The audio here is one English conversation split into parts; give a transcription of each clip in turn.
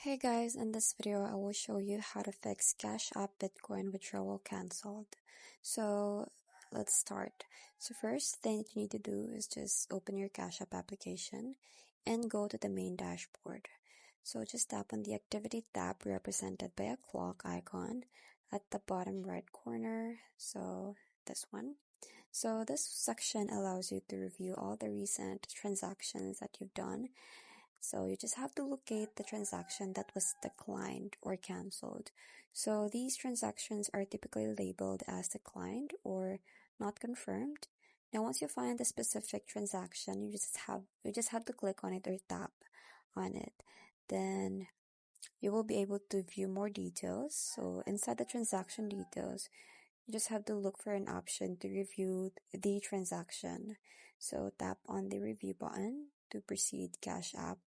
Hey guys, in this video I will show you how to fix Cash App Bitcoin withdrawal cancelled. So let's start. So first thing you need to do is just open your Cash App application and go to the main dashboard. So just tap on the activity tab represented by a clock icon at the bottom right corner. So this one. So this section allows you to review all the recent transactions that you've done. So you just have to locate the transaction that was declined or canceled. So these transactions are typically labeled as declined or not confirmed. Now once you find the specific transaction, you just have to click on it or tap on it. Then you will be able to view more details. So inside the transaction details, you just have to look for an option to review the transaction. So tap on the review button to proceed Cash App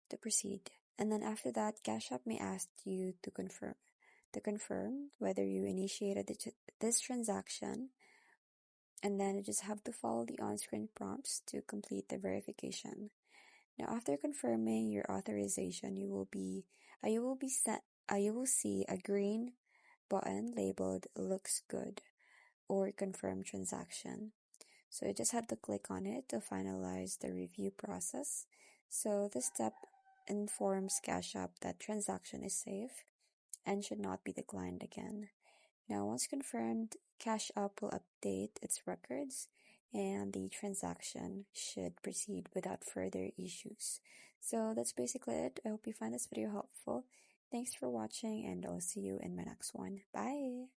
to proceed. And then after that, Cash App may ask you to confirm whether you initiated this transaction. And then you just have to follow the on-screen prompts to complete the verification. Now, after confirming your authorization, you will see a green button labeled "Looks Good" or "Confirm Transaction." So you just have to click on it to finalize the review process. So this step informs Cash App that transaction is safe and should not be declined again. Now, once confirmed, Cash App will update its records and the transaction should proceed without further issues. So that's basically it. I hope you find this video helpful. Thanks for watching and I'll see you in my next one. Bye!